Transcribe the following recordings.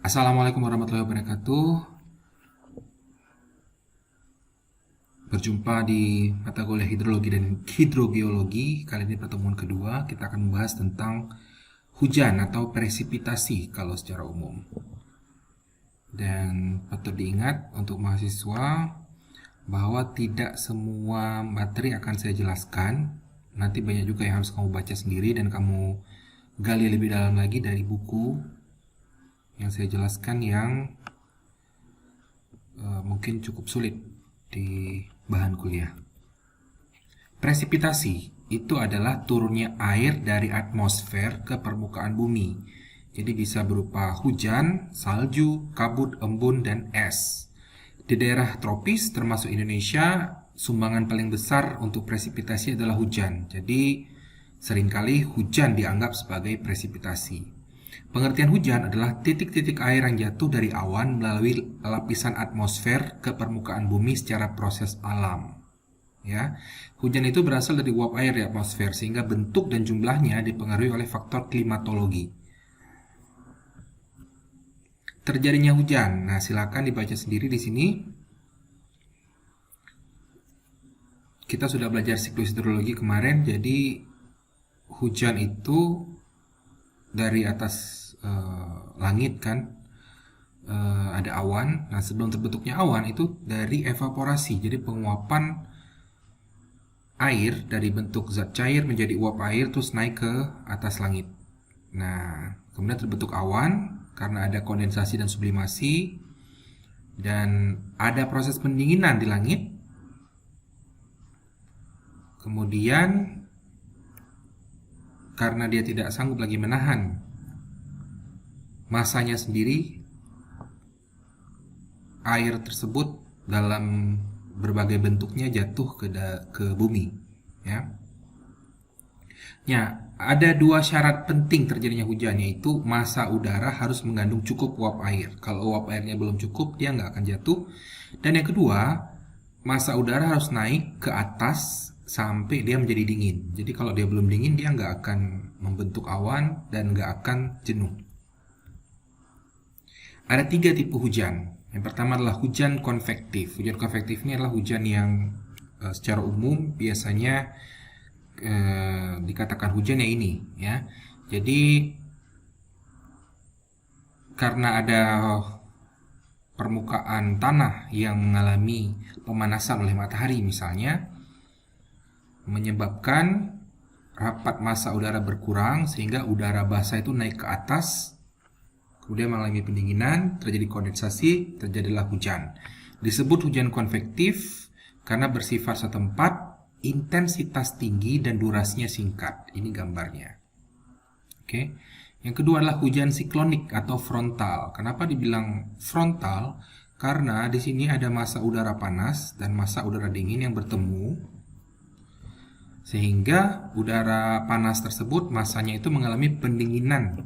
Assalamualaikum warahmatullahi wabarakatuh. Berjumpa di mata kuliah hidrologi dan hidrogeologi. Kali ini pertemuan kedua, kita akan membahas tentang hujan atau presipitasi kalau secara umum. Dan patut diingat untuk mahasiswa bahwa tidak semua materi akan saya jelaskan. Nanti banyak juga yang harus kamu baca sendiri dan kamu gali lebih dalam lagi dari buku yang saya jelaskan yang mungkin cukup sulit di bahan kuliah. Presipitasi itu adalah turunnya air dari atmosfer ke permukaan bumi. Jadi bisa berupa hujan, salju, kabut, embun, dan es. Di daerah tropis termasuk Indonesia, sumbangan paling besar untuk presipitasi adalah hujan. Jadi seringkali hujan dianggap sebagai presipitasi. Pengertian hujan adalah titik-titik air yang jatuh dari awan melalui lapisan atmosfer ke permukaan bumi secara proses alam. Ya, hujan itu berasal dari uap air di atmosfer sehingga bentuk dan jumlahnya dipengaruhi oleh faktor klimatologi. Terjadinya hujan. Nah, silakan dibaca sendiri di sini. Kita sudah belajar siklus hidrologi kemarin, jadi hujan itu dari atas langit kan, ada awan. Nah, sebelum terbentuknya awan itu dari evaporasi, jadi penguapan air dari bentuk zat cair menjadi uap air terus naik ke atas langit. Nah, kemudian terbentuk awan karena ada kondensasi dan sublimasi, dan ada proses pendinginan di langit. Kemudian karena dia tidak sanggup lagi menahan masanya sendiri, air tersebut dalam berbagai bentuknya jatuh ke bumi. Ya. Ya, ada dua syarat penting terjadinya hujan, yaitu massa udara harus mengandung cukup uap air. Kalau uap airnya belum cukup, dia nggak akan jatuh. Dan yang kedua, massa udara harus naik ke atas sampai dia menjadi dingin. Jadi kalau dia belum dingin, dia nggak akan membentuk awan dan nggak akan jenuh. Ada 3 tipe hujan. Yang pertama adalah hujan konvektif. Hujan konvektif ini adalah hujan yang secara umum biasanya dikatakan hujan yang ini, ya. Jadi karena ada permukaan tanah yang mengalami pemanasan oleh matahari misalnya, menyebabkan rapat massa udara berkurang sehingga udara basah itu naik ke atas. Kemudian mengalami pendinginan, terjadi kondensasi, terjadilah hujan. Disebut hujan konvektif karena bersifat setempat, intensitas tinggi, dan durasinya singkat. Ini gambarnya. Oke. Yang kedua adalah hujan siklonik atau frontal. Kenapa dibilang frontal? Karena di sini ada massa udara panas dan massa udara dingin yang bertemu, sehingga udara panas tersebut massanya itu mengalami pendinginan.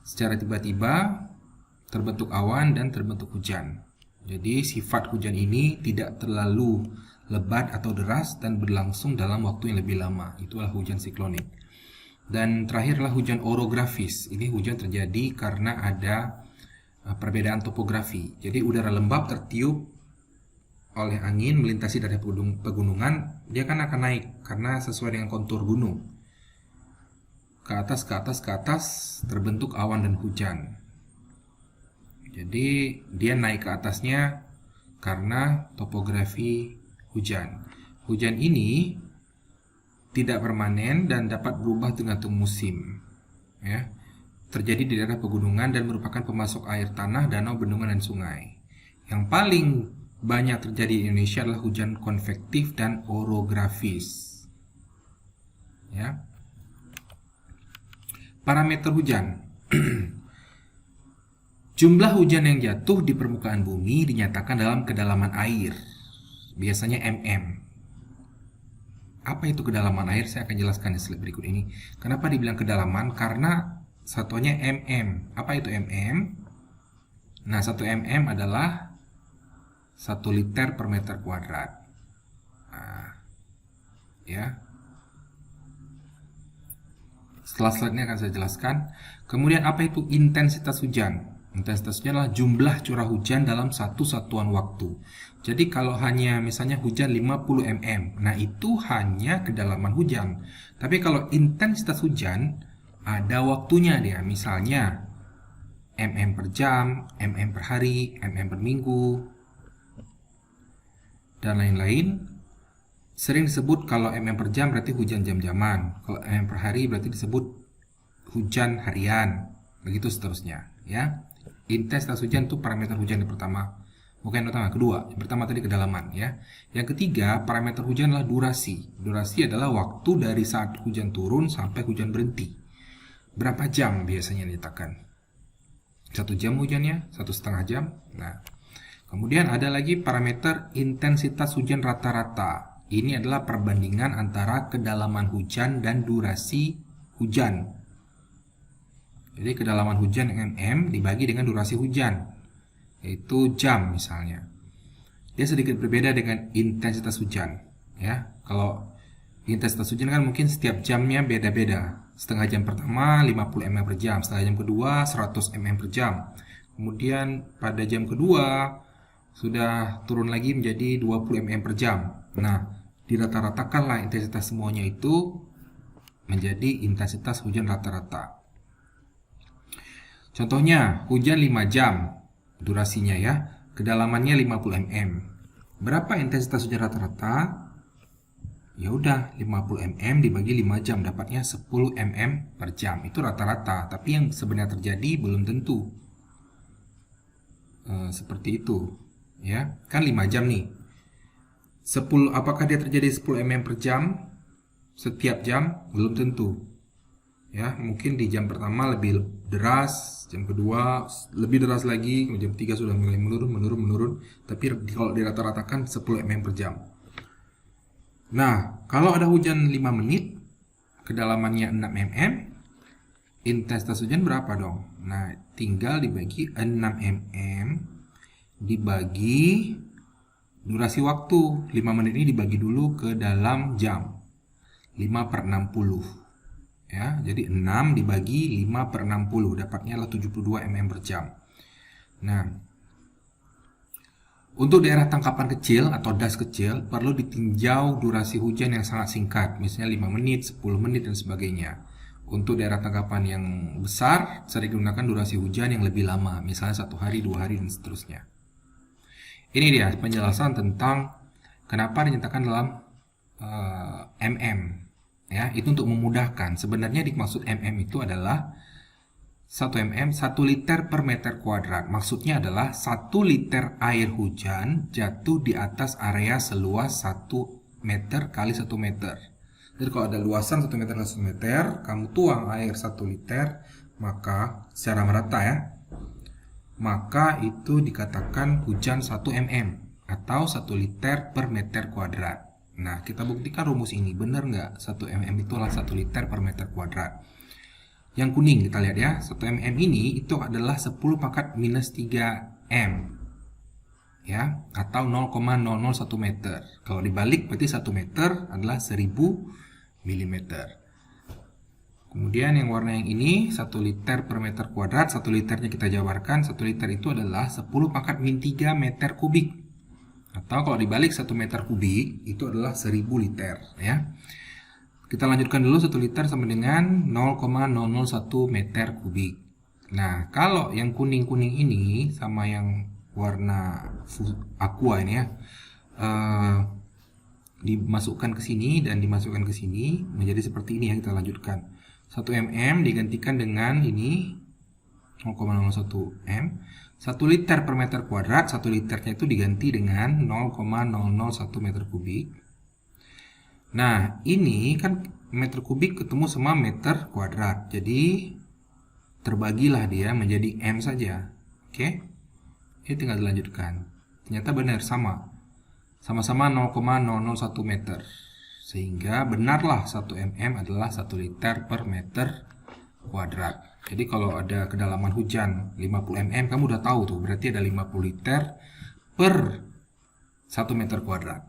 Secara tiba-tiba terbentuk awan dan terbentuk hujan. Jadi sifat hujan ini tidak terlalu lebat atau deras dan berlangsung dalam waktu yang lebih lama. Itulah hujan siklonik. Dan terakhirlah hujan orografis. Ini hujan terjadi karena ada perbedaan topografi. Jadi udara lembab tertiup oleh angin melintasi dari pegunungan, dia kan akan naik karena sesuai dengan kontur gunung. Ke atas, ke atas, ke atas, terbentuk awan dan hujan. Jadi dia naik ke atasnya karena topografi hujan. Hujan ini tidak permanen dan dapat berubah tergantung musim. Ya. Terjadi di daerah pegunungan dan merupakan pemasok air tanah, danau, bendungan, dan sungai. Yang paling banyak terjadi di Indonesia adalah hujan konvektif dan orografis. Ya. Parameter hujan. Jumlah hujan yang jatuh di permukaan bumi dinyatakan dalam kedalaman air. Biasanya mm. Apa itu kedalaman air? Saya akan jelaskan di slide berikut ini. Kenapa dibilang kedalaman? Karena satuannya mm. Apa itu mm? Nah, 1 mm adalah 1 liter per meter kuadrat. Nah, ya. Setelah slide ini akan saya jelaskan. Kemudian apa itu intensitas hujan? Intensitas hujan adalah jumlah curah hujan dalam satu satuan waktu. Jadi kalau hanya misalnya hujan 50 mm, nah itu hanya kedalaman hujan. Tapi kalau intensitas hujan ada waktunya dia, misalnya mm per jam, mm per hari, mm per minggu, dan lain-lain. Sering disebut kalau mm per jam berarti hujan jam-jaman, kalau mm per hari berarti disebut hujan harian, begitu seterusnya ya. Intensitas hujan itu parameter hujan yang pertama, bukan yang pertama, kedua. Yang pertama tadi kedalaman ya. Yang ketiga, parameter hujan adalah durasi. Durasi adalah waktu dari saat hujan turun sampai hujan berhenti. Berapa jam biasanya diletakkan? 1 jam hujannya, 1,5 jam. Nah, kemudian ada lagi parameter intensitas hujan rata-rata. Ini adalah perbandingan antara kedalaman hujan dan durasi hujan. Jadi kedalaman hujan mm dibagi dengan durasi hujan, yaitu jam misalnya. Dia sedikit berbeda dengan intensitas hujan ya. Kalau intensitas hujan kan mungkin setiap jamnya beda-beda. Setengah jam pertama 50 mm per jam, setengah jam kedua 100 mm per jam. Kemudian pada jam kedua sudah turun lagi menjadi 20 mm per jam. Nah, dirata-ratakanlah intensitas semuanya itu menjadi intensitas hujan rata-rata. Contohnya, hujan 5 jam durasinya ya, kedalamannya 50 mm. Berapa intensitas hujan rata-rata? Ya udah, 50 mm dibagi 5 jam dapatnya 10 mm per jam. Itu rata-rata, tapi yang sebenarnya terjadi belum tentu. Seperti itu, ya. Kan 5 jam nih. 10, apakah dia terjadi 10 mm per jam setiap jam? Belum tentu. Ya, mungkin di jam pertama lebih deras, jam kedua lebih deras lagi, jam 3 sudah mulai menurun. Tapi kalau dirata-ratakan 10 mm per jam. Nah, kalau ada hujan 5 menit, kedalamannya 6 mm, intensitas hujan berapa dong? Nah, tinggal dibagi 6 mm dibagi durasi waktu. 5 menit ini dibagi dulu ke dalam jam. 5 per 60. Ya, jadi 6 dibagi 5 per 60 dapatnya adalah 72 mm per jam. Nah, untuk daerah tangkapan kecil atau das kecil perlu ditinjau durasi hujan yang sangat singkat, misalnya 5 menit, 10 menit dan sebagainya. Untuk daerah tangkapan yang besar sering digunakan durasi hujan yang lebih lama, misalnya 1 hari, 2 hari dan seterusnya. Ini dia penjelasan tentang kenapa dinyatakan dalam mm. Ya, itu untuk memudahkan. Sebenarnya dimaksud mm itu adalah 1 mm 1 liter per meter kuadrat. Maksudnya adalah 1 liter air hujan jatuh di atas area seluas 1 meter kali 1 meter. Jadi kalau ada luasan 1 meter kali 1 meter, kamu tuang air 1 liter, maka secara merata ya, maka itu dikatakan hujan 1 mm atau 1 liter per meter kuadrat. Nah, kita buktikan rumus ini. Benar nggak? 1 mm itu adalah 1 liter per meter kuadrat. Yang kuning kita lihat ya. 1 mm ini itu adalah 10 pangkat minus 3 m. Ya, atau 0,001 meter. Kalau dibalik berarti 1 meter adalah 1000 mm. Kemudian yang warna yang ini 1 liter per meter kuadrat. 1 liternya kita jabarkan. 1 liter itu adalah 10 pangkat min 3 meter kubik. Atau kalau dibalik 1 meter kubik itu adalah 1000 liter ya. Kita lanjutkan dulu. 1 liter sama dengan 0,001 meter kubik. Nah, kalau yang kuning-kuning ini sama yang warna aqua ini ya, dimasukkan ke sini dan dimasukkan ke sini menjadi seperti ini ya. Kita lanjutkan. 1 mm digantikan dengan ini 0,01 m. 1 liter per meter kuadrat, 1 liternya itu diganti dengan 0,001 meter kubik. Nah, ini kan meter kubik ketemu sama meter kuadrat. Jadi, terbagilah dia menjadi M saja. Oke? Ini tinggal dilanjutkan. Ternyata benar, sama. Sama-sama 0,001 meter. Sehingga benarlah 1 mm adalah 1 liter per meter kuadrat. Jadi kalau ada kedalaman hujan 50 mm, kamu udah tahu tuh, berarti ada 50 liter per 1 meter kuadrat.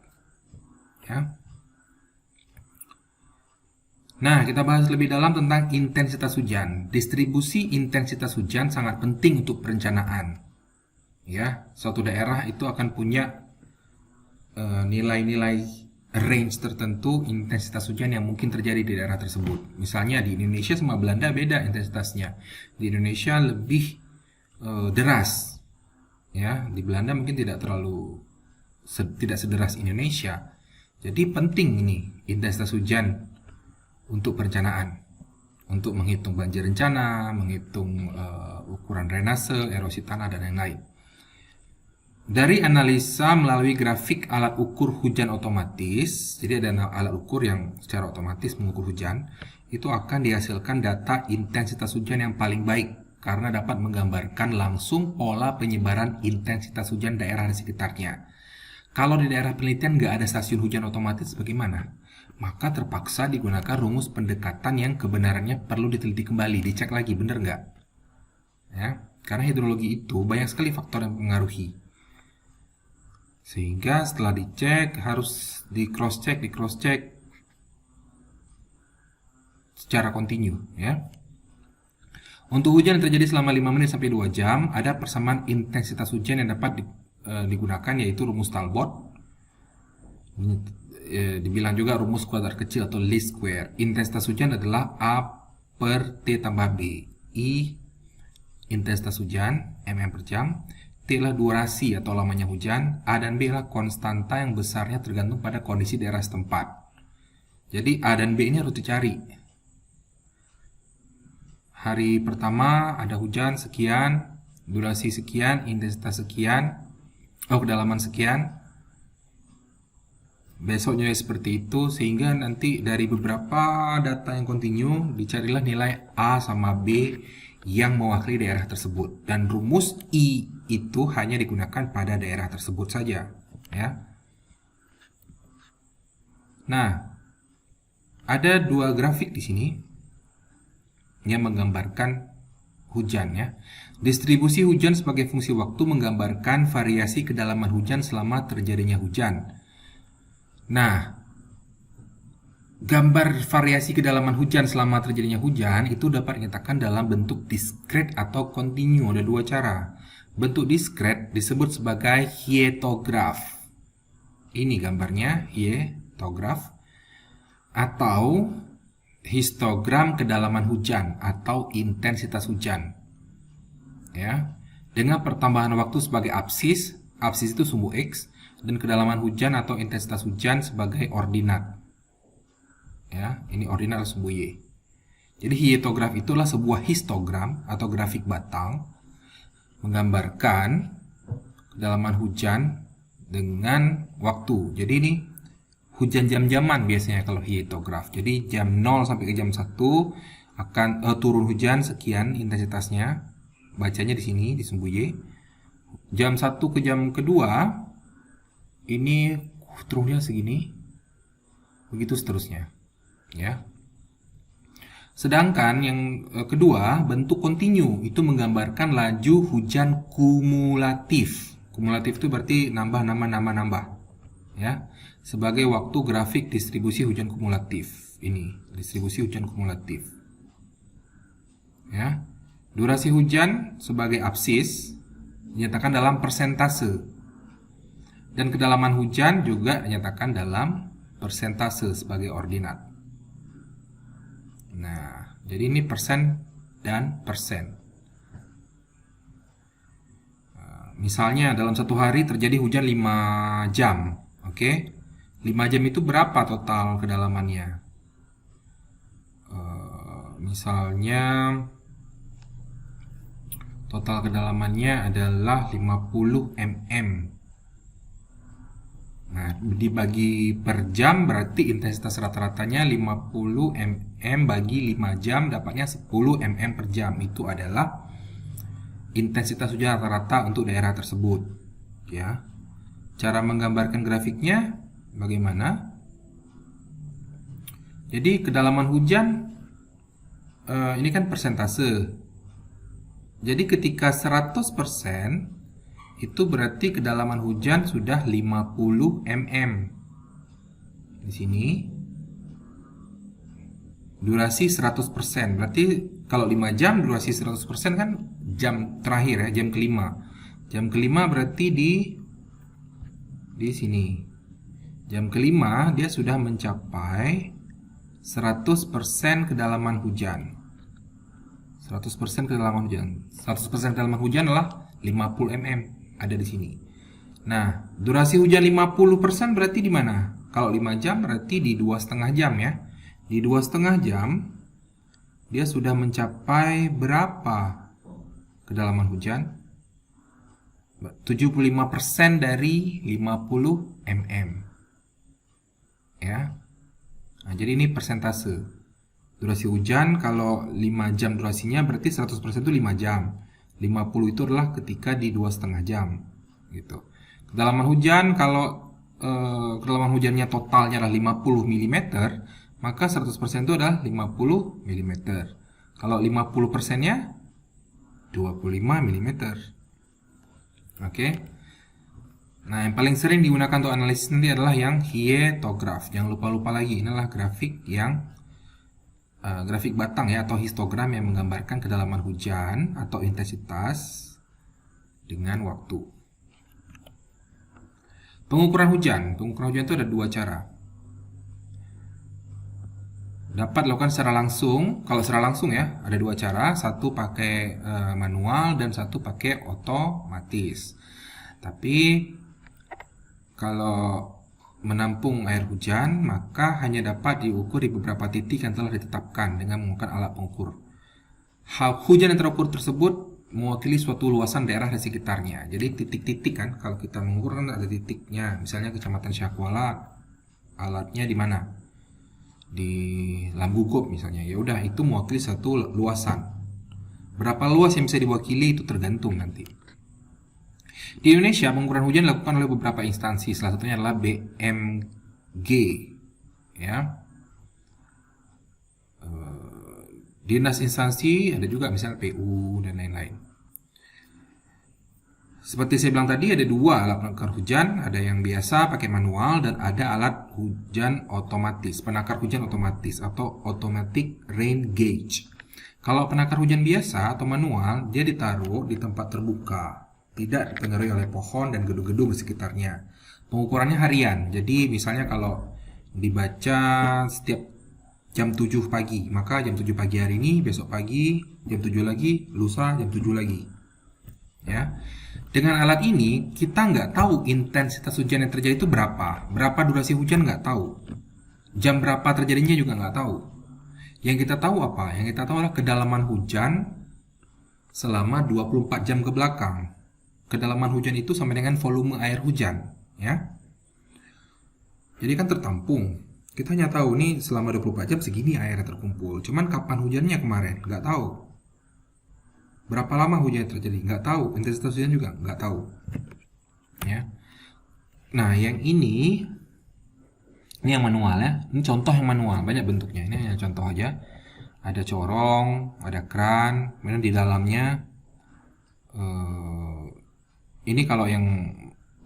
Ya. Nah, kita bahas lebih dalam tentang intensitas hujan. Distribusi intensitas hujan sangat penting untuk perencanaan. Ya, suatu daerah itu akan punya nilai-nilai range tertentu intensitas hujan yang mungkin terjadi di daerah tersebut. Misalnya di Indonesia sama Belanda beda intensitasnya. Di Indonesia lebih deras. Ya, di Belanda mungkin tidak sederas Indonesia. Jadi penting ini intensitas hujan untuk perencanaan, untuk menghitung banjir rencana, menghitung ukuran drainase, erosi tanah, dan lain-lain. Dari analisa melalui grafik alat ukur hujan otomatis, jadi ada alat ukur yang secara otomatis mengukur hujan, itu akan dihasilkan data intensitas hujan yang paling baik karena dapat menggambarkan langsung pola penyebaran intensitas hujan daerah di sekitarnya. Kalau di daerah penelitian nggak ada stasiun hujan otomatis bagaimana? Maka terpaksa digunakan rumus pendekatan yang kebenarannya perlu diteliti kembali, dicek lagi bener nggak? Ya, karena hidrologi itu banyak sekali faktor yang mempengaruhi. Sehingga setelah dicek harus di cross check secara kontinu, ya. Untuk hujan yang terjadi selama 5 menit sampai 2 jam, ada persamaan intensitas hujan yang dapat digunakan, yaitu rumus Talbot. Dibilang juga rumus kuadrat kecil atau least square. Intensitas hujan adalah A per T tambah B. I intensitas hujan, mm per jam. T lah durasi atau lamanya hujan. A dan B lah konstanta yang besarnya tergantung pada kondisi daerah setempat. Jadi A dan B ini harus dicari. Hari pertama ada hujan sekian, durasi sekian, intensitas sekian, kedalaman sekian. Besoknya seperti itu, sehingga nanti dari beberapa data yang kontinu dicarilah nilai A sama B yang mewakili daerah tersebut, dan rumus I itu hanya digunakan pada daerah tersebut saja, ya. Nah, ada dua grafik di sini yang menggambarkan hujan, ya. Distribusi hujan sebagai fungsi waktu menggambarkan variasi kedalaman hujan selama terjadinya hujan. Nah, gambar variasi kedalaman hujan selama terjadinya hujan itu dapat dinyatakan dalam bentuk diskret atau kontinu. Ada dua cara. Bentuk diskret disebut sebagai hietograf. Ini gambarnya, hietograf. Atau histogram kedalaman hujan atau intensitas hujan. Ya, dengan pertambahan waktu sebagai absis. Absis itu sumbu X, dan kedalaman hujan atau intensitas hujan sebagai ordinat. Ya, ini ordinat sumbu Y. Jadi hietograf itulah sebuah histogram atau grafik batang menggambarkan kedalaman hujan dengan waktu. Jadi ini hujan jam-jaman biasanya kalau hietograf. Jadi jam 0 sampai ke jam 1 akan turun hujan sekian intensitasnya. Bacanya di sini di sumbu Y. Jam 1 ke jam kedua ini turunnya segini. Begitu seterusnya. Ya. Sedangkan yang kedua, bentuk kontinu itu menggambarkan laju hujan kumulatif. Kumulatif itu berarti nambah. Ya. Sebagai waktu grafik distribusi hujan kumulatif. Ini, distribusi hujan kumulatif. Ya. Durasi hujan sebagai absis dinyatakan dalam persentase. Dan kedalaman hujan juga dinyatakan dalam persentase sebagai ordinat. Nah, jadi ini persen dan persen. Misalnya dalam satu hari terjadi hujan 5 jam. Oke. 5 jam itu berapa total kedalamannya? Misalnya total kedalamannya adalah 50 mm. Nah, dibagi per jam berarti intensitas rata-ratanya 50 mm bagi 5 jam dapatnya 10 mm per jam. Itu adalah intensitas hujan rata-rata untuk daerah tersebut. Ya. Cara menggambarkan grafiknya bagaimana? Jadi kedalaman hujan ini kan persentase. Jadi ketika 100% itu berarti kedalaman hujan sudah 50 mm. Di sini durasi 100%. Berarti kalau 5 jam durasi 100% kan jam terakhir ya, jam kelima. Jam kelima berarti di sini. Jam kelima dia sudah mencapai 100% kedalaman hujan. 100% kedalaman hujan. 100% kedalaman hujan adalah 50 mm, ada di sini. Nah, durasi hujan 50% berarti di mana? Kalau 5 jam berarti di 2,5 jam ya. Di 2,5 jam dia sudah mencapai berapa kedalaman hujan? 75% dari 50 mm. Ya. Nah, jadi ini persentase. Durasi hujan kalau 5 jam durasinya berarti 100% itu 5 jam. 50 itu adalah ketika di 2,5 jam gitu. Kedalaman hujan kalau kedalaman hujannya totalnya adalah 50 mm, maka 100% itu adalah 50 mm. Kalau 50%-nya 25 mm. Oke. Nah, yang paling sering digunakan untuk analisis nanti adalah yang hietograf. Jangan lupa-lupa lagi, inilah grafik yang grafik batang ya, atau histogram yang menggambarkan kedalaman hujan atau intensitas dengan waktu. Pengukuran hujan itu ada dua cara. Dapat dilakukan secara langsung. Kalau secara langsung ya, ada dua cara. Satu pakai manual dan satu pakai otomatis. Tapi kalau menampung air hujan, maka hanya dapat diukur di beberapa titik yang telah ditetapkan dengan menggunakan alat pengukur. Hujan yang terukur tersebut mewakili suatu luasan daerah di sekitarnya. Jadi titik-titik kan, kalau kita mengukur kan ada titiknya. Misalnya Kecamatan Syakuala, alatnya di mana? Di Lambugob misalnya. Ya udah, itu mewakili satu luasan. Berapa luas yang bisa diwakili itu tergantung nanti. Di Indonesia, pengukuran hujan dilakukan oleh beberapa instansi. Salah satunya adalah BMG, ya. Dinas instansi ada juga, misalnya PU dan lain-lain. Seperti saya bilang tadi, ada dua alat penakar hujan. Ada yang biasa pakai manual dan ada alat hujan otomatis, penakar hujan otomatis atau automatic rain gauge. Kalau penakar hujan biasa atau manual, dia ditaruh di tempat terbuka, tidak dipengaruhi oleh pohon dan gedung-gedung di sekitarnya. Pengukurannya harian. Jadi misalnya kalau dibaca setiap jam 7 pagi, maka jam 7 pagi hari ini, besok pagi jam 7 lagi, lusa jam 7 lagi. Ya. Dengan alat ini kita nggak tahu intensitas hujan yang terjadi itu berapa. Berapa durasi hujan nggak tahu. Jam berapa terjadinya juga nggak tahu. Yang kita tahu apa? Yang kita tahu adalah kedalaman hujan selama 24 jam ke belakang. Kedalaman hujan itu sama dengan volume air hujan, ya. Jadi kan tertampung. Kita hanya tahu nih selama 24 jam segini air yang terkumpul. Cuman kapan hujannya kemarin? Nggak tahu. Berapa lama hujan terjadi? Nggak tahu. Intensitas hujan juga nggak tahu. Ya. Nah, yang ini yang manual ya. Ini contoh yang manual. Banyak bentuknya. Ini hanya contoh aja. Ada corong, ada keran, kemudian di dalamnya ini kalau yang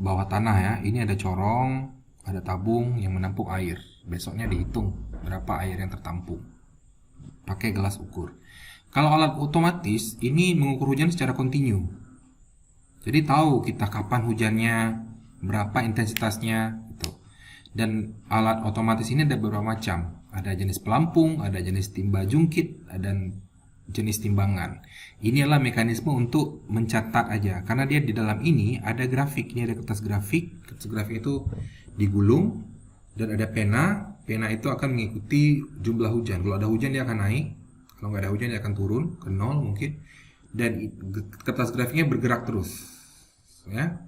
bawah tanah ya, ini ada corong, ada tabung yang menampung air. Besoknya dihitung berapa air yang tertampung pakai gelas ukur. Kalau alat otomatis ini mengukur hujan secara kontinu. Jadi tahu kita kapan hujannya, berapa intensitasnya gitu. Dan alat otomatis ini ada beberapa macam. Ada jenis pelampung, ada jenis timba jungkit, dan jenis timbangan. Ini adalah mekanisme untuk mencatat aja, karena dia di dalam ini ada grafik. Ini ada kertas grafik. Kertas grafik itu digulung dan ada pena. Pena itu akan mengikuti jumlah hujan. Kalau ada hujan dia akan naik, kalau nggak ada hujan dia akan turun ke 0 mungkin. Dan kertas grafiknya bergerak terus, ya.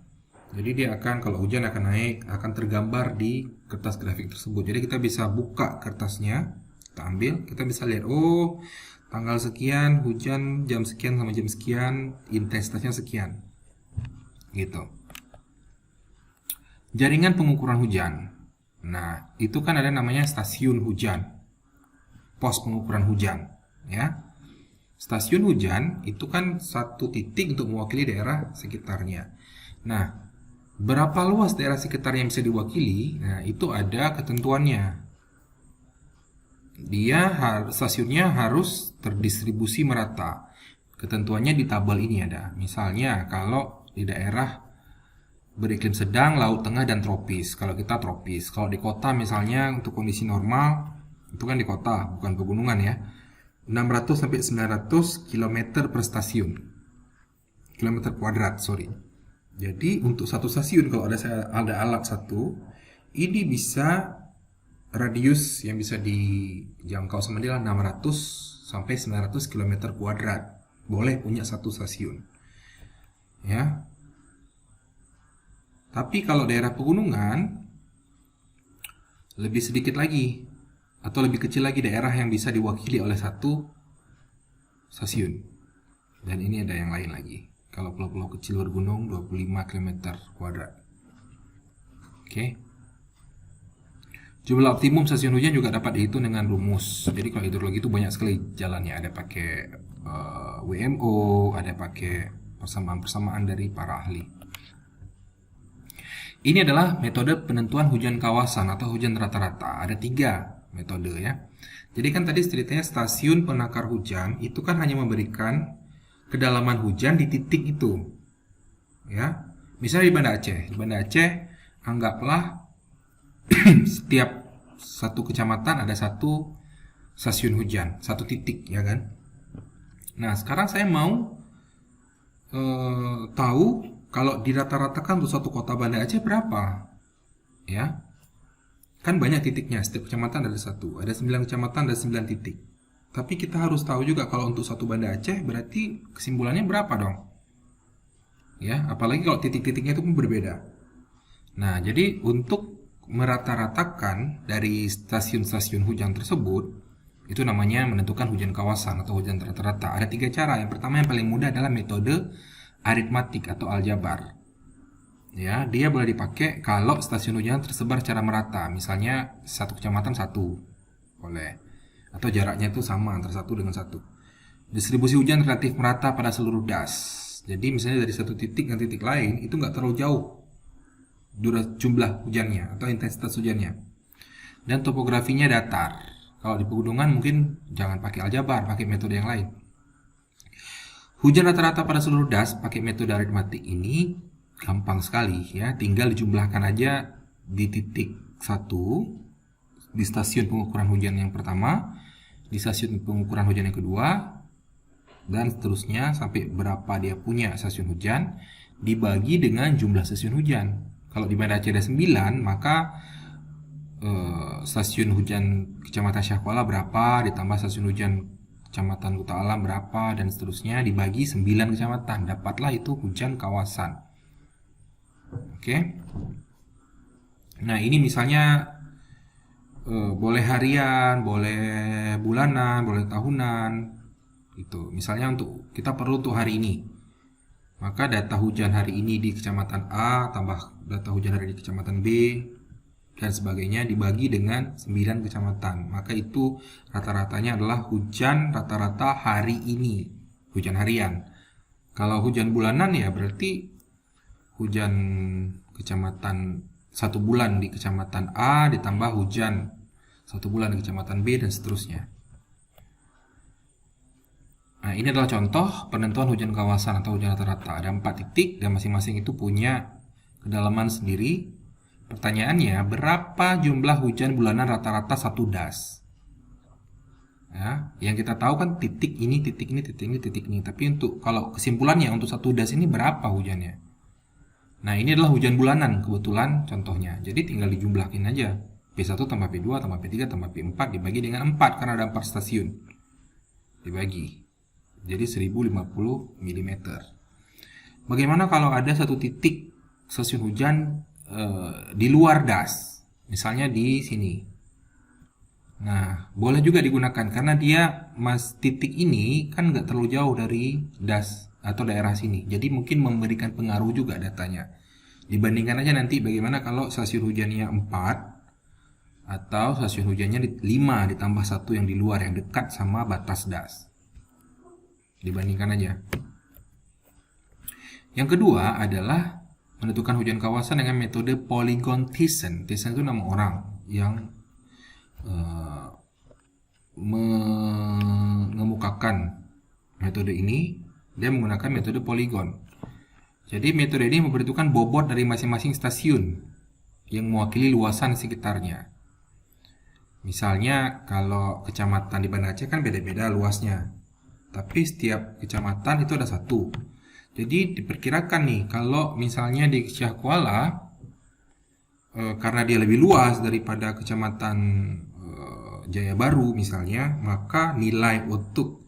Jadi dia akan, kalau hujan akan naik, akan tergambar di kertas grafik tersebut. Jadi kita bisa buka kertasnya, kita ambil, kita bisa lihat, oh tanggal sekian, hujan jam sekian sama jam sekian, intensitasnya sekian. Gitu. Jaringan pengukuran hujan. Nah, itu kan ada namanya stasiun hujan. Pos pengukuran hujan, ya. Stasiun hujan itu kan satu titik untuk mewakili daerah sekitarnya. Nah, berapa luas daerah sekitar yang bisa diwakili? Nah, itu ada ketentuannya. stasiunnya harus terdistribusi merata. Ketentuannya di tabel ini ada. Misalnya kalau di daerah beriklim sedang, laut tengah, dan tropis. Kalau kita tropis. Kalau di kota misalnya untuk kondisi normal, itu kan di kota, bukan pegunungan ya. 600 sampai 900 km per stasiun. Kilometer kuadrat, sorry. Jadi untuk satu stasiun kalau ada alat satu, ini bisa radius yang bisa dijangkau sama dia 600 sampai 900 km kuadrat. Boleh punya satu stasiun. Ya. Tapi kalau daerah pegunungan lebih sedikit lagi atau lebih kecil lagi daerah yang bisa diwakili oleh satu stasiun. Dan ini ada yang lain lagi. Kalau pulau-pulau kecil bergunung 25 km kuadrat. Oke. Jumlah optimum stasiun hujan juga dapat dihitung dengan rumus. Jadi kalau hidrologi itu banyak sekali jalannya. Ada pakai WMO, ada pakai persamaan-persamaan dari para ahli. Ini adalah metode penentuan hujan kawasan atau hujan rata-rata. Ada 3 metode ya. Jadi kan tadi ceritanya stasiun penakar hujan itu kan hanya memberikan kedalaman hujan di titik itu. Ya. Misalnya di Banda Aceh. Di Banda Aceh anggaplah setiap satu kecamatan ada satu stasiun hujan, satu titik ya kan. Nah sekarang saya mau tahu kalau dirata-ratakan untuk satu kota Banda Aceh berapa ya. Kan banyak titiknya, setiap kecamatan ada satu, ada 9 kecamatan, ada 9 titik. Tapi kita harus tahu juga kalau untuk satu Banda Aceh berarti kesimpulannya berapa dong ya, apalagi kalau titik-titiknya itu pun berbeda. Nah jadi untuk merata-ratakan dari stasiun-stasiun hujan tersebut, itu namanya menentukan hujan kawasan atau hujan rata-rata. Ada 3 cara. Yang pertama yang paling mudah adalah metode aritmatik atau aljabar. Ya, dia boleh dipakai kalau stasiun hujan tersebar secara merata. Misalnya satu kecamatan satu, boleh. Atau jaraknya itu sama antara satu dengan satu. Distribusi hujan relatif merata pada seluruh das. Jadi misalnya dari satu titik ke titik lain itu nggak terlalu jauh jumlah hujannya atau intensitas hujannya, dan topografinya datar. Kalau di pegunungan mungkin jangan pakai aljabar, pakai metode yang lain. Hujan rata-rata pada seluruh das pakai metode aritmatik ini gampang sekali ya, tinggal dijumlahkan aja di titik 1 di stasiun pengukuran hujan yang pertama, di stasiun pengukuran hujan yang kedua, dan seterusnya sampai berapa dia punya stasiun hujan dibagi dengan jumlah stasiun hujan. Kalau di Banda Aceh ada 9, maka stasiun hujan Kecamatan Syahkuala berapa, ditambah stasiun hujan Kecamatan Kuta Alam berapa, dan seterusnya dibagi 9 kecamatan. Dapatlah itu hujan kawasan. Oke. Nah ini misalnya boleh harian, boleh bulanan, boleh tahunan. Gitu. Misalnya untuk kita perlu untuk hari ini. Maka data hujan hari ini di kecamatan A tambah data hujan hari di kecamatan B dan sebagainya dibagi dengan 9 kecamatan. Maka itu rata-ratanya adalah hujan rata-rata hari ini, hujan harian. Kalau hujan bulanan ya berarti hujan kecamatan 1 bulan di kecamatan A ditambah hujan 1 bulan di kecamatan B dan seterusnya. Nah, ini adalah contoh penentuan hujan kawasan atau hujan rata-rata. Ada 4 titik dan masing-masing itu punya kedalaman sendiri. Pertanyaannya, berapa jumlah hujan bulanan rata-rata 1 das? Ya, yang kita tahu kan titik ini, titik ini, titik ini, titik ini. Tapi untuk kalau kesimpulannya untuk 1 das ini berapa hujannya? Nah, ini adalah hujan bulanan kebetulan contohnya. Jadi tinggal dijumlahkan aja. P1 tambah P2 tambah P3 tambah P4 dibagi dengan 4 karena ada 4 stasiun. Dibagi. Jadi 1050 mm. Bagaimana kalau ada satu titik stasiun hujan di luar das, misalnya di sini? Nah, boleh juga digunakan karena dia titik ini kan nggak terlalu jauh dari das atau daerah sini. Jadi mungkin memberikan pengaruh juga datanya. Dibandingkan aja nanti bagaimana kalau stasiun hujannya 4 atau stasiun hujannya 5 ditambah 1 yang di luar yang dekat sama batas das. Dibandingkan aja. Yang kedua adalah menentukan hujan kawasan dengan metode polygon Thiessen. Thiessen itu nama orang yang mengemukakan metode ini, dia menggunakan metode poligon. Jadi metode ini memperhitungkan bobot dari masing-masing stasiun yang mewakili luasan sekitarnya. Misalnya kalau kecamatan di Banda Aceh kan beda-beda luasnya, tapi setiap kecamatan itu ada satu. Jadi diperkirakan nih, kalau misalnya di Syah Kuala, karena dia lebih luas daripada kecamatan Jaya Baru misalnya, maka nilai untuk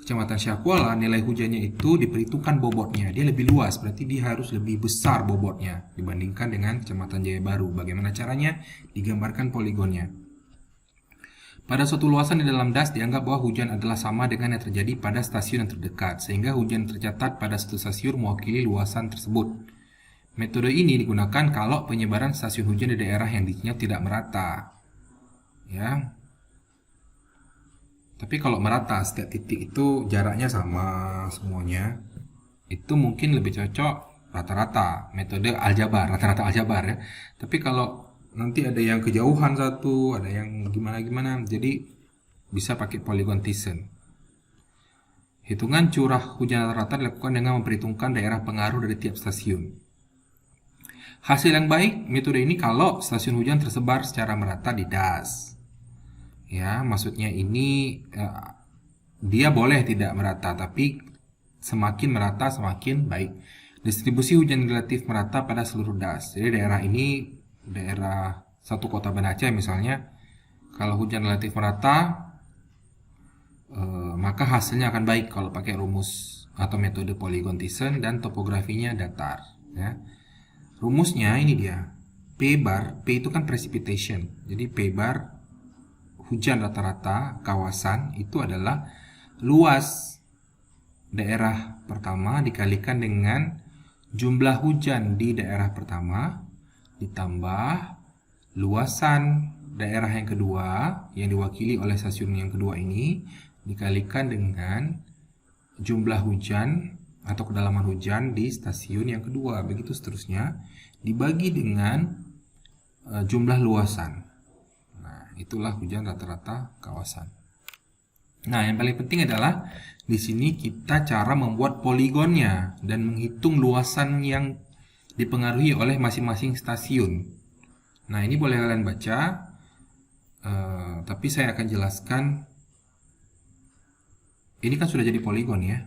kecamatan Syah Kuala, nilai hujannya itu diperhitungkan bobotnya. Dia lebih luas, berarti dia harus lebih besar bobotnya dibandingkan dengan kecamatan Jaya Baru. Bagaimana caranya? Digambarkan poligonnya. Pada suatu luasan di dalam das dianggap bahwa hujan adalah sama dengan yang terjadi pada stasiun yang terdekat, sehingga hujan tercatat pada satu stasiun mewakili luasan tersebut. Metode ini digunakan kalau penyebaran stasiun hujan di daerah yang dinyatakan tidak merata. Ya. Tapi kalau merata, setiap titik itu jaraknya sama semuanya, itu mungkin lebih cocok rata-rata, metode aljabar, rata-rata aljabar ya. Tapi kalau nanti ada yang kejauhan satu, ada yang gimana-gimana, jadi bisa pakai polygon Thiessen. Hitungan curah hujan rata-rata dilakukan dengan memperhitungkan daerah pengaruh dari tiap stasiun. Hasil yang baik metode ini kalau stasiun hujan tersebar secara merata di das. Ya, maksudnya ini dia boleh tidak merata, tapi semakin merata semakin baik. Distribusi hujan relatif merata pada seluruh das. Jadi daerah ini, daerah satu kota Banda Aceh misalnya, kalau hujan relatif merata, maka hasilnya akan baik kalau pakai rumus atau metode polygon Thiessen dan topografinya datar. Ya. Rumusnya ini dia. P bar, P itu kan precipitation. Jadi P bar hujan rata-rata kawasan itu adalah luas daerah pertama dikalikan dengan jumlah hujan di daerah pertama ditambah luasan daerah yang kedua yang diwakili oleh stasiun yang kedua ini dikalikan dengan jumlah hujan atau kedalaman hujan di stasiun yang kedua, begitu seterusnya dibagi dengan jumlah luasan. Itulah hujan rata-rata kawasan. Nah, yang paling penting adalah di sini kita cara membuat poligonnya dan menghitung luasan yang dipengaruhi oleh masing-masing stasiun. Nah, ini boleh kalian baca, tapi saya akan jelaskan. Ini kan sudah jadi poligon ya.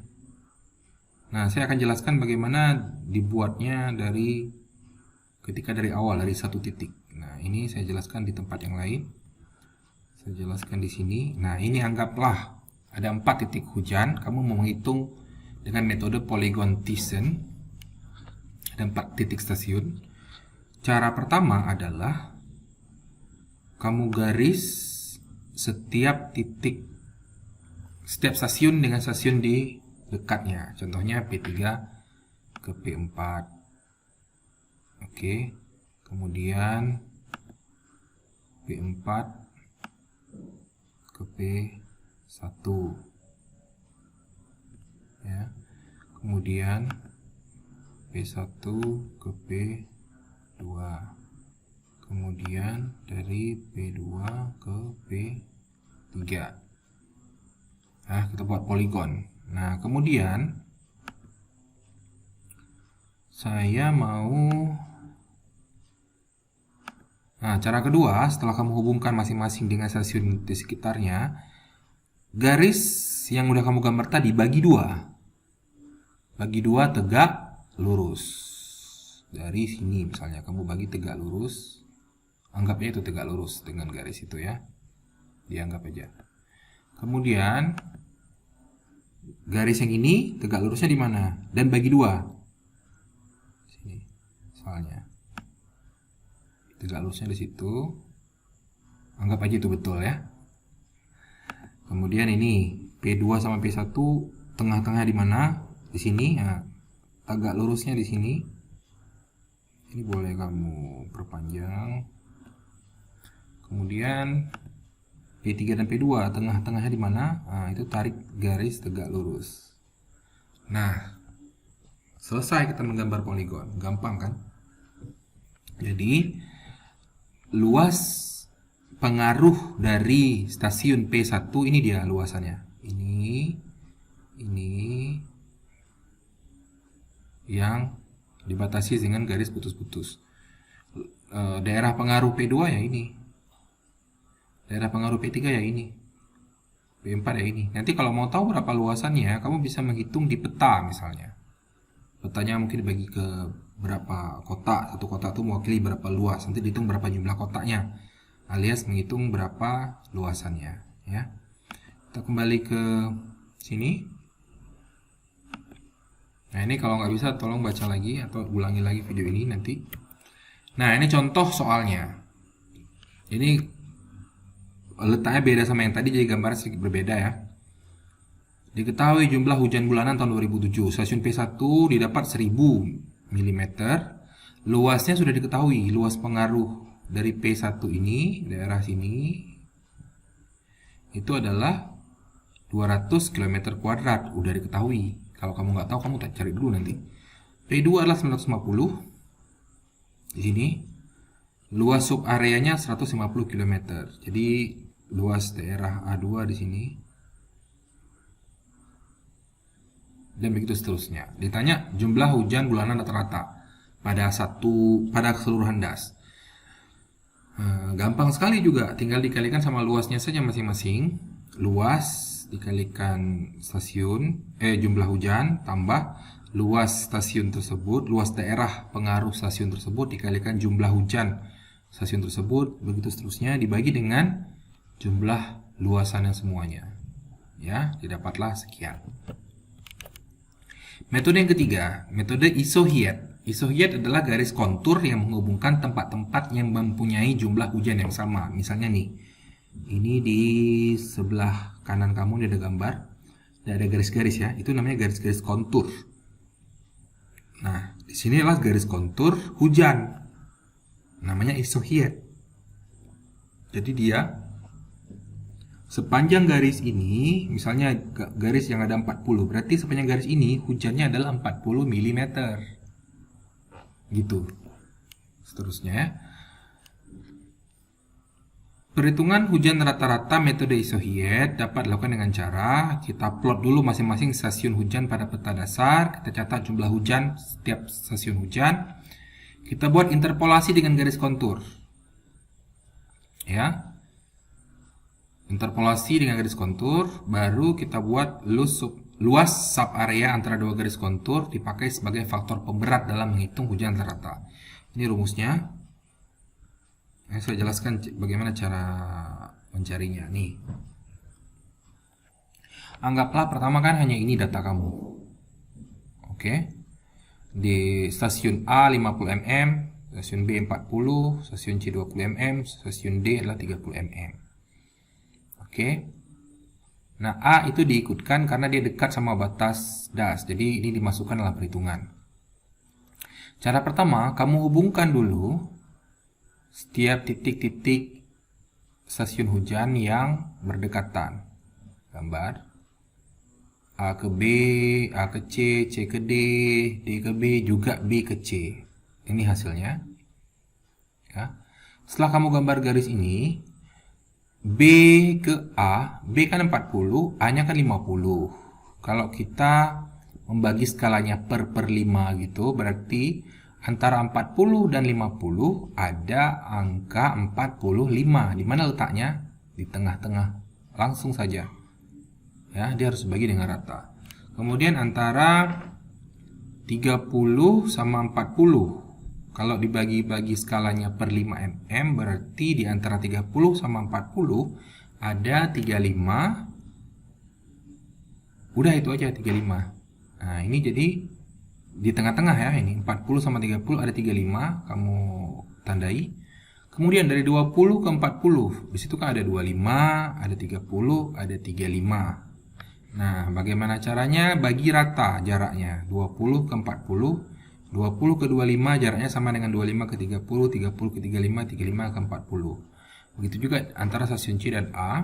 Nah, saya akan jelaskan bagaimana dibuatnya ketika dari awal, dari satu titik. Nah, ini saya jelaskan di tempat yang lain. Saya jelaskan di sini. Nah, ini anggaplah ada 4 titik hujan. Kamu mau menghitung dengan metode polygon Thiessen. Ada 4 titik stasiun. Cara pertama adalah kamu garis setiap stasiun dengan stasiun di dekatnya. Contohnya P3 ke P4. Oke. Kemudian P4 ke P1 ya. Kemudian P1 ke P2. Kemudian dari P2 ke P3. Nah, kita buat poligon. Nah, kemudian saya mau cara kedua, setelah kamu hubungkan masing-masing dengan stasiun di sekitarnya, garis yang udah kamu gambar tadi bagi 2. Bagi 2 tegak lurus. Dari sini misalnya kamu bagi tegak lurus. Anggapnya itu tegak lurus dengan garis itu ya. Dianggap aja. Kemudian garis yang ini tegak lurusnya di mana? Dan bagi 2. Sini misalnya. Tegak lurusnya di situ. Anggap aja itu betul ya. Kemudian ini P2 sama P1 tengah-tengah di mana? Di sini. Nah, tegak lurusnya di sini. Ini boleh kamu perpanjang. Kemudian P3 dan P2 tengah-tengahnya di mana? Nah, itu tarik garis tegak lurus. Nah, selesai kita menggambar poligon. Gampang kan? Jadi luas pengaruh dari stasiun P1, ini dia luasannya. Ini yang dibatasi dengan garis putus-putus. Daerah pengaruh P2 ya ini. Daerah pengaruh P3 ya ini. P4 ya ini. Nanti kalau mau tahu berapa luasannya, kamu bisa menghitung di peta misalnya. Petanya mungkin dibagi ke berapa kotak, satu kotak itu mewakili berapa luas, nanti dihitung berapa jumlah kotaknya, alias menghitung berapa luasannya, ya. Kita kembali ke sini. Nah, ini kalau nggak bisa tolong baca lagi atau ulangi lagi video ini nanti. Nah, ini contoh soalnya. Ini letaknya beda sama yang tadi, jadi gambarnya sedikit berbeda ya. Diketahui jumlah hujan bulanan tahun 2007. Stasiun P1 didapat 1000 mm. Luasnya sudah diketahui. Luas pengaruh dari P1 ini, daerah sini, itu adalah 200 km². Udah diketahui. Kalau kamu nggak tahu, kamu tak cari dulu nanti. P2 adalah 950. Di sini. Luas sub areanya 150 km. Jadi luas daerah A2 di sini. Dan begitu seterusnya. Ditanya jumlah hujan bulanan rata-rata pada keseluruhan das. Gampang sekali juga, tinggal dikalikan sama luasnya saja masing-masing. Luas dikalikan jumlah hujan tambah luas stasiun tersebut, luas daerah pengaruh stasiun tersebut dikalikan jumlah hujan stasiun tersebut, begitu seterusnya dibagi dengan jumlah luasannya semuanya. Ya, didapatlah sekian. Metode yang ketiga, metode isohyet. Isohyet adalah garis kontur yang menghubungkan tempat-tempat yang mempunyai jumlah hujan yang sama. Misalnya nih, ini di sebelah kanan kamu ini ada gambar, ada garis-garis ya. Itu namanya garis-garis kontur. Nah, di sini adalah garis kontur hujan. Namanya isohyet. Jadi dia sepanjang garis ini, misalnya garis yang ada 40, berarti sepanjang garis ini hujannya adalah 40 mm. Gitu. Seterusnya. Perhitungan hujan rata-rata metode isohyet dapat dilakukan dengan cara kita plot dulu masing-masing stasiun hujan pada peta dasar, kita catat jumlah hujan setiap stasiun hujan. Kita buat interpolasi dengan garis kontur. Ya. Interpolasi dengan garis kontur, baru kita buat luas sub area antara dua garis kontur dipakai sebagai faktor pemberat dalam menghitung hujan rata-rata. Ini rumusnya. Saya jelaskan bagaimana cara mencarinya. Nih. Anggaplah pertama kan hanya ini data kamu. Oke. Di stasiun A 50 mm, stasiun B 40, stasiun C 20 mm, stasiun D adalah 30 mm. Oke. Nah, A itu diikutkan karena dia dekat sama batas das. Jadi ini dimasukkan dalam perhitungan. Cara pertama, kamu hubungkan dulu setiap titik-titik stasiun hujan yang berdekatan. Gambar A ke B, A ke C, C ke D, D ke B, juga B ke C. Ini hasilnya. Ya. Setelah kamu gambar garis ini, B ke A, B kan 40, A nya kan 50. Kalau kita membagi skalanya per 5 gitu, berarti antara 40 dan 50 ada angka 45. Di mana letaknya? Di tengah-tengah. Langsung saja. Ya, dia harus bagi dengan rata. Kemudian antara 30 sama 40. Kalau dibagi-bagi skalanya per 5 mm, berarti di antara 30 sama 40 ada 35. Udah itu aja 35. Nah, ini jadi di tengah-tengah ya, ini 40 sama 30 ada 35, kamu tandai. Kemudian dari 20 ke 40, di situ kan ada 25, ada 30, ada 35. Nah, bagaimana caranya? Bagi rata jaraknya, 20 ke 40. 20 ke 25 jaraknya sama dengan 25 ke 30, 30 ke 35, 35 ke 40. Begitu juga antara stasiun C dan A.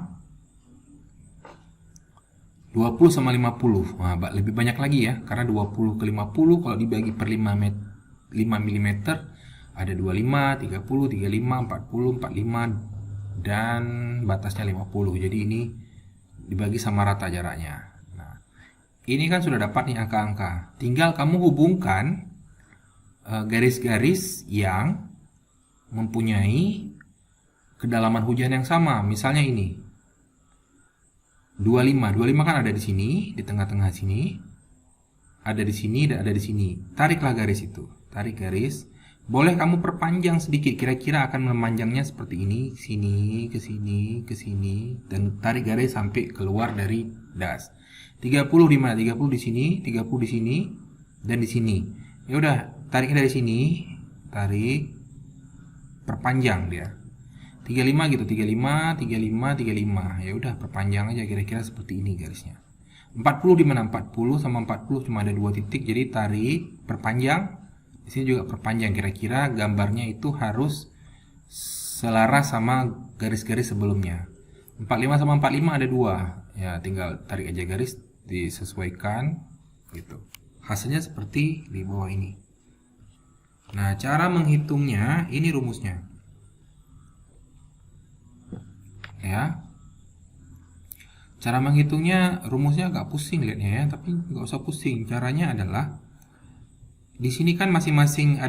20 sama 50. Nah, lebih banyak lagi ya, karena 20 ke 50 kalau dibagi per 5 mm ada 25, 30, 35, 40, 45, dan batasnya 50. Jadi ini dibagi sama rata jaraknya. Nah, ini kan sudah dapat nih angka-angka. Tinggal kamu hubungkan garis-garis yang mempunyai kedalaman hujan yang sama. Misalnya ini 25 kan ada di sini, di tengah-tengah sini, ada di sini dan ada di sini. Tariklah garis itu, tarik garis. Boleh kamu perpanjang sedikit, kira-kira akan memanjangnya seperti ini, sini, ke sini, ke sini, dan tarik garis sampai keluar dari das. 30 di mana? 30 di sini, 30 di sini, dan di sini. Ya udah, tariknya dari sini, tarik, perpanjang dia. 35 gitu, 35, 35, 35. Ya udah, perpanjang aja kira-kira seperti ini garisnya. 40 di mana? 40 sama 40 cuma ada 2 titik, jadi tarik, perpanjang. Di sini juga perpanjang, kira-kira gambarnya itu harus selaras sama garis-garis sebelumnya. 45 sama 45 ada 2. Ya, tinggal tarik aja garis, disesuaikan gitu. Hasilnya seperti di bawah ini. Nah, cara menghitungnya ini rumusnya. Ya. Cara menghitungnya rumusnya agak pusing lihatnya ya, tapi nggak usah pusing. Caranya adalah di sini kan masing-masing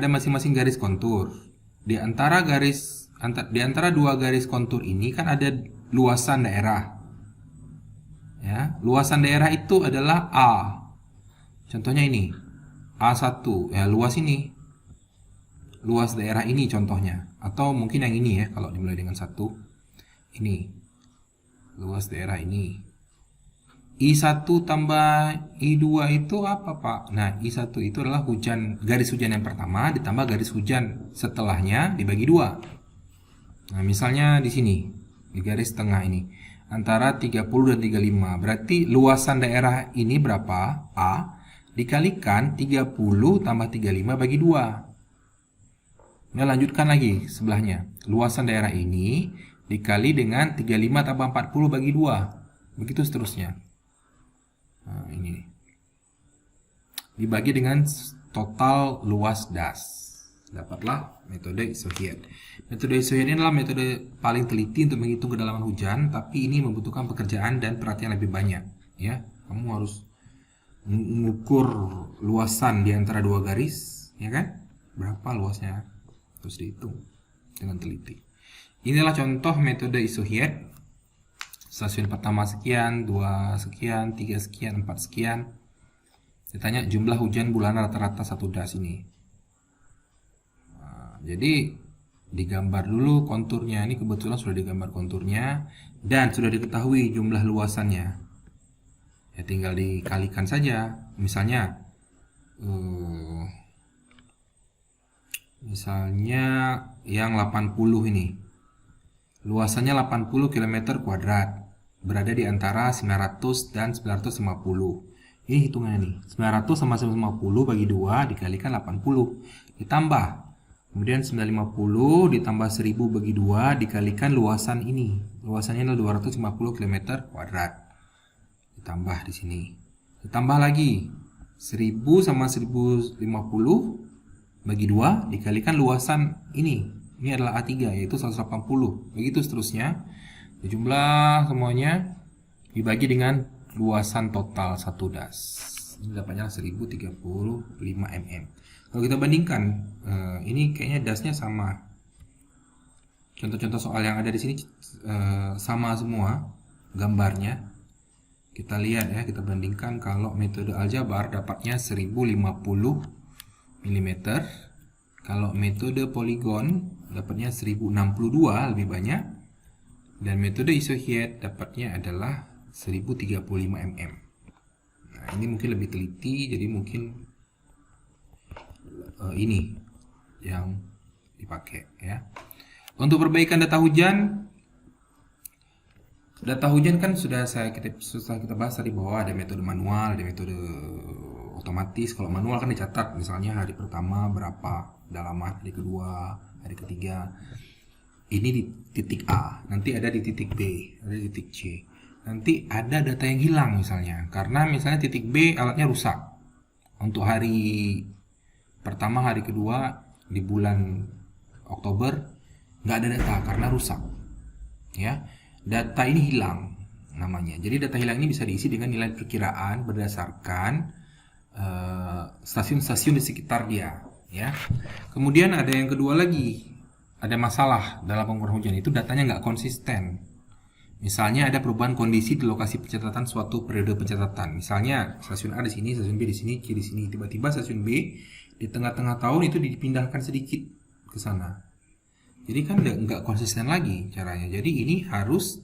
garis kontur. Di antara dua garis kontur ini kan ada luasan daerah. Ya, luasan daerah itu adalah A. Contohnya ini. A1, ya luas ini. Luas daerah ini contohnya. Atau mungkin yang ini ya, kalau dimulai dengan 1. Ini. Luas daerah ini. I1 tambah I2 itu apa, Pak? Nah, I1 itu adalah garis hujan yang pertama ditambah garis hujan setelahnya dibagi 2. Nah, misalnya di sini, di garis tengah ini, antara 30 dan 35. Berarti luasan daerah ini berapa? A dikalikan 30 tambah 35 bagi 2. Nah, lanjutkan lagi sebelahnya. Luasan daerah ini dikali dengan 35 tambah 40 bagi 2. Begitu seterusnya. Nah, ini dibagi dengan total luas das, dapatlah metode isohiet. Metode isohiet ini adalah metode paling teliti untuk menghitung kedalaman hujan, tapi ini membutuhkan pekerjaan dan perhatian lebih banyak. Ya, kamu harus mengukur luasan di antara dua garis, ya kan? Berapa luasnya terus dihitung dengan teliti. Inilah contoh metode isohiet. Stasiun pertama sekian, 2 sekian, 3 sekian, 4 sekian. Ditanya jumlah hujan bulanan rata-rata 1 das ini. Nah, jadi digambar dulu konturnya. Ini kebetulan sudah digambar konturnya dan sudah diketahui jumlah luasannya. Ya tinggal dikalikan saja. Misalnya yang 80 ini. Luasannya 80 km kuadrat. Berada di antara 900 dan 950. Ini hitungannya nih. 900 sama 950 bagi 2 dikalikan 80. Ditambah. Kemudian 950 ditambah 1000 bagi 2 dikalikan luasan ini. Luasannya adalah 250 km kuadrat. Ditambah di sini. Ditambah lagi. 1000 sama 1050 bagi 2 dikalikan luasan ini. Ini adalah A3 yaitu 180. Begitu seterusnya. Jumlah semuanya dibagi dengan luasan total 1 das. Ini dapatnya 1035 mm. Kalau kita bandingkan, ini kayaknya dasnya sama. Contoh-contoh soal yang ada di sini sama semua gambarnya. Kita lihat ya, kita bandingkan kalau metode aljabar dapatnya 1050 mm. Kalau metode poligon dapatnya 1062 lebih banyak. Dan metode isohiet dapatnya adalah 1035 mm. Nah, ini mungkin lebih teliti, jadi mungkin ini yang dipakai ya. Untuk perbaikan data hujan kan sudah kita bahas tadi bahwa ada metode manual, ada metode otomatis. Kalau manual kan dicatat, misalnya hari pertama berapa kedalaman, hari kedua, hari ketiga. Ini di titik A, nanti ada di titik B, ada di titik C. Nanti ada data yang hilang misalnya, karena misalnya titik B alatnya rusak. Untuk hari pertama, hari kedua di bulan Oktober nggak ada data karena rusak. Ya, data ini hilang namanya. Jadi data hilang ini bisa diisi dengan nilai perkiraan berdasarkan stasiun-stasiun di sekitar dia. Ya. Kemudian ada yang kedua lagi, ada masalah dalam pengukuran hujan itu datanya nggak konsisten. Misalnya ada perubahan kondisi di lokasi pencatatan suatu periode pencatatan. Misalnya stasiun A di sini, stasiun B di sini, C di sini. Tiba-tiba stasiun B di tengah-tengah tahun itu dipindahkan sedikit ke sana. Jadi kan nggak konsisten lagi caranya. Jadi ini harus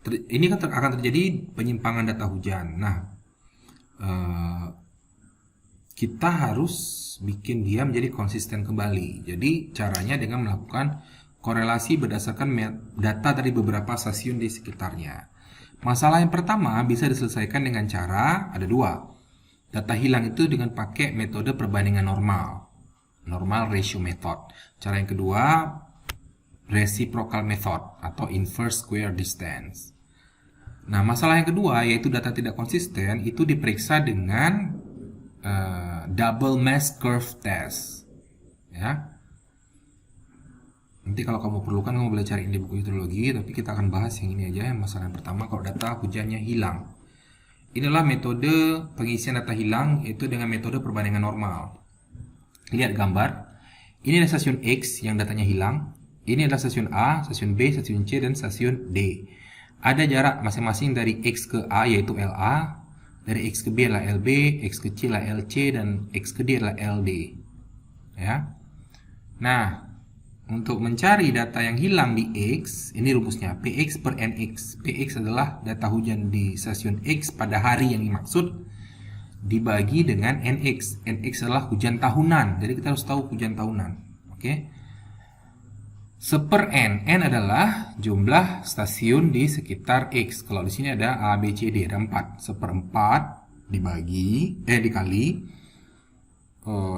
ini kan akan terjadi penyimpangan data hujan. Nah, kita harus bikin dia menjadi konsisten kembali. Jadi caranya dengan melakukan korelasi berdasarkan data dari beberapa stasiun di sekitarnya. Masalah yang pertama bisa diselesaikan dengan cara ada dua. Data hilang itu dengan pakai metode perbandingan normal, normal ratio method. Cara yang kedua, reciprocal method atau inverse square distance. Nah, masalah yang kedua yaitu data tidak konsisten itu diperiksa dengan double mass curve test. Ya. Nanti kalau kamu perlukan kamu boleh cari di buku hidrologi, tapi kita akan bahas yang ini aja. Yang masalah yang pertama, kalau data hujannya hilang. Inilah metode pengisian data hilang, yaitu dengan metode perbandingan normal. Lihat gambar. Ini ada stasiun X yang datanya hilang. Ini adalah stasiun A, stasiun B, stasiun C, dan stasiun D. Ada jarak masing-masing dari X ke A yaitu LA, dari X ke B adalah LB, X ke C adalah LC, dan X ke D adalah LD. Ya. Nah, untuk mencari data yang hilang di X, ini rumusnya PX per NX. PX adalah data hujan di stasiun X pada hari yang dimaksud dibagi dengan NX. NX adalah hujan tahunan. Jadi kita harus tahu hujan tahunan. Oke. Seper N. N adalah jumlah stasiun di sekitar X. Kalau di sini ada A, B, C, D, ada 4. Seperempat dikali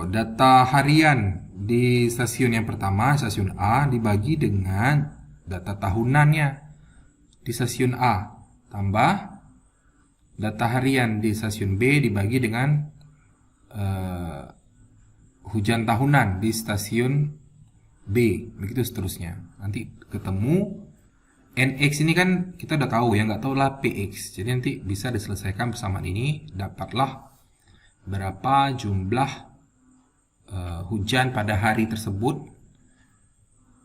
data harian di stasiun yang pertama, stasiun A, dibagi dengan data tahunannya di stasiun A, tambah data harian di stasiun B dibagi dengan hujan tahunan di stasiun B, begitu seterusnya. Nanti ketemu NX ini kan kita udah tahu ya, nggak tahu lah PX. Jadi nanti bisa diselesaikan persamaan ini, dapatlah berapa jumlah hujan pada hari tersebut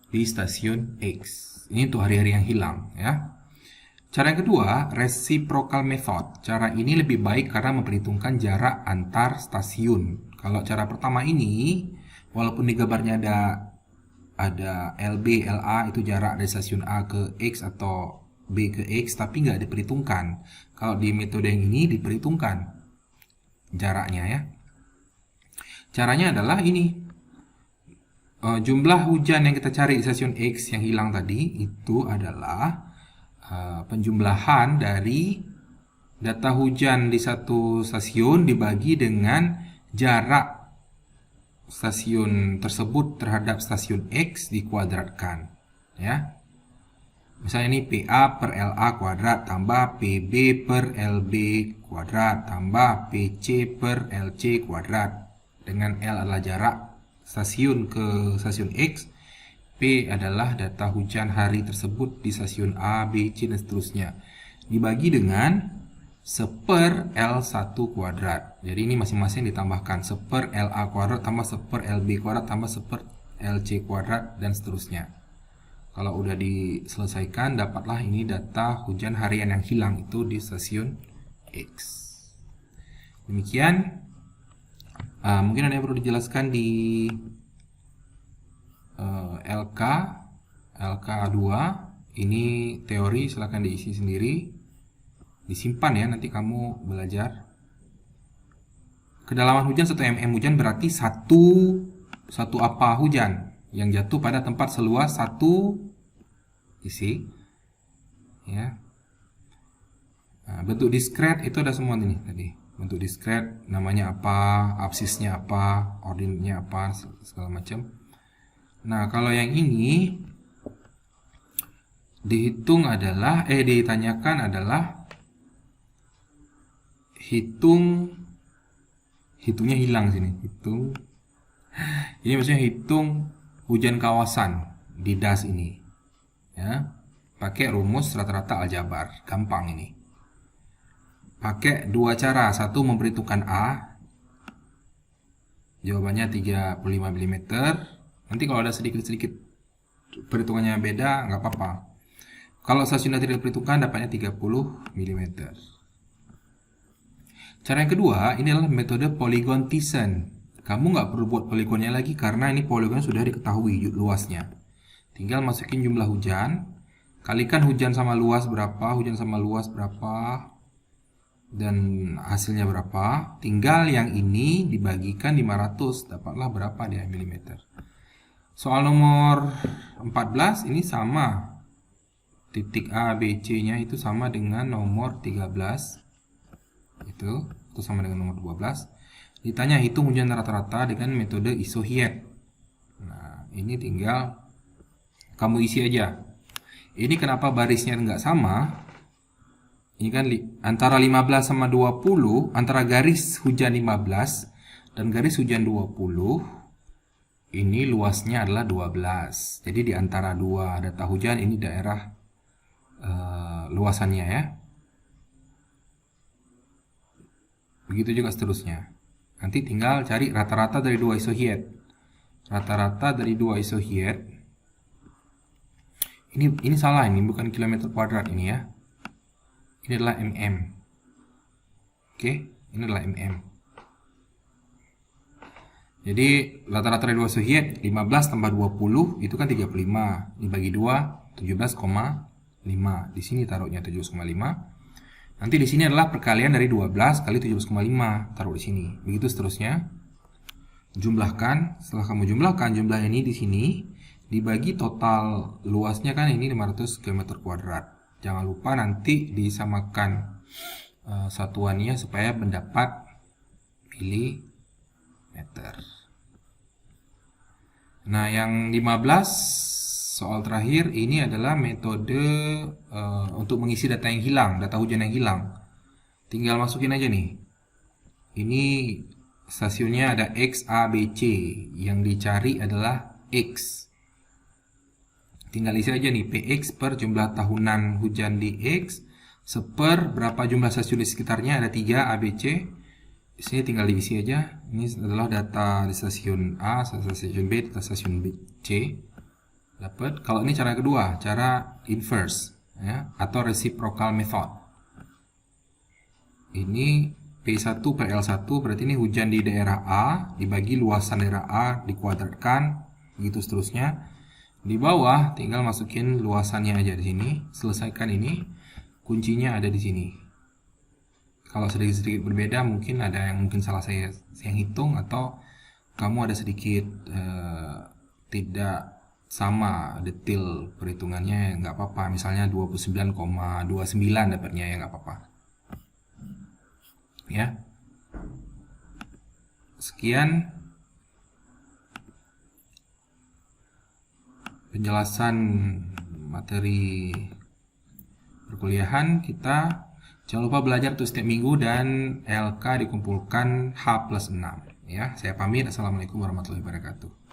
di stasiun X. Ini untuk hari-hari yang hilang ya. Cara yang kedua, reciprocal method. Cara ini lebih baik karena memperhitungkan jarak antar stasiun. Kalau cara pertama ini, walaupun di gambarnya ada LB, LA itu jarak dari stasiun A ke X atau B ke X, tapi nggak diperhitungkan. Kalau di metode yang ini diperhitungkan jaraknya ya. Caranya adalah ini. Jumlah hujan yang kita cari di stasiun X yang hilang tadi itu adalah penjumlahan dari data hujan di satu stasiun dibagi dengan jarak stasiun tersebut terhadap stasiun X dikuadratkan. Ya. Misalnya ini PA per LA kuadrat tambah PB per LB kuadrat tambah PC per LC kuadrat. Dengan L adalah jarak stasiun ke stasiun X, P adalah data hujan hari tersebut di stasiun A, B, C, dan seterusnya. Dibagi dengan seper L1 kuadrat. Jadi ini masing-masing ditambahkan seper LA kuadrat tambah seper LB kuadrat tambah seper LC kuadrat dan seterusnya. Kalau udah diselesaikan, dapatlah ini data hujan harian yang hilang itu di stasiun X. Demikian. Mungkin ada yang perlu dijelaskan di LK2. Ini teori, silahkan diisi sendiri. Disimpan ya, nanti kamu belajar. Kedalaman hujan 1 mm hujan berarti satu apa hujan yang jatuh pada tempat seluas 1 isi. Ya. Nah, bentuk diskret itu ada semua ini tadi. Bentuk diskret namanya apa, absisnya apa, ordinnya apa, segala macam. Nah, kalau yang ini ditanyakan adalah hitungnya hilang sini. Ini maksudnya hitung hujan kawasan di DAS ini. Ya. pakai rumus rata-rata aljabar. Gampang ini. Pakai dua cara. Satu, memperhitungkan A. Jawabannya 35 mm. Nanti kalau ada sedikit-sedikit perhitungannya beda, nggak apa-apa. Kalau stasiunnya tidak diperhitungkan, dapatnya 30 mm. Cara yang kedua, ini adalah metode polygon Thiessen. Kamu nggak perlu buat poligonnya lagi karena ini poligonnya sudah diketahui luasnya. Tinggal masukin jumlah hujan, kalikan hujan sama luas berapa, dan hasilnya berapa. Tinggal yang ini dibagikan 500, dapatlah berapa dia milimeter. Soal nomor 14 ini sama. Titik A, B, C-nya itu sama dengan nomor 13. Itu sama dengan nomor 12. Ditanya hitung hujan rata-rata dengan metode isohyet. Nah, ini tinggal kamu isi aja. Ini kenapa barisnya nggak sama? Ini kan antara 15 sama 20, antara garis hujan 15 dan garis hujan 20, ini luasnya adalah 12. Jadi di antara dua data hujan ini daerah luasannya ya. Begitu juga seterusnya. Nanti tinggal cari rata-rata dari dua isohyet. Rata-rata dari dua isohyet. Ini salah, ini bukan kilometer kuadrat ini ya. Ini adalah mm. Oke, ini adalah mm. Jadi rata-rata dari dua isohyet 15 tambah 20 itu kan 35. Dibagi 2 17,5. Di sini taruhnya 17,5. Nanti di sini adalah perkalian dari 12 kali 17,5, taruh di sini. Begitu seterusnya. Jumlahkan, setelah kamu jumlahkan jumlah ini di sini dibagi total luasnya kan ini 500 km kuadrat. Jangan lupa nanti disamakan satuannya supaya mendapat milimeter. Nah, yang 15 soal terakhir ini adalah metode untuk mengisi data yang hilang, data hujan yang hilang. Tinggal masukin aja nih. Ini stasiunnya ada X, A, B, C. Yang dicari adalah X. Tinggal isi aja nih, PX per jumlah tahunan hujan di X, seper berapa jumlah stasiun di sekitarnya, ada 3 A, B, C. Di sini tinggal diisi aja. Ini adalah data di stasiun A, stasiun B, data stasiun B, C. Dapat. Kalau ini cara kedua, cara inverse ya, atau reciprocal method. Ini P1 per L1 berarti ini hujan di daerah A dibagi luasan daerah A dikuadratkan, begitu seterusnya. Di bawah tinggal masukin luasannya aja di sini, selesaikan ini. Kuncinya ada di sini. Kalau sedikit-sedikit berbeda mungkin ada yang mungkin salah saya yang hitung, atau kamu ada sedikit tidak sama detail perhitungannya, nggak apa-apa. Misalnya 29,29 dapatnya, ya nggak apa-apa ya. Sekian penjelasan materi perkuliahan kita. Jangan lupa belajar tuh setiap minggu dan LK dikumpulkan H+6 ya. Saya pamit. Assalamualaikum warahmatullahi wabarakatuh.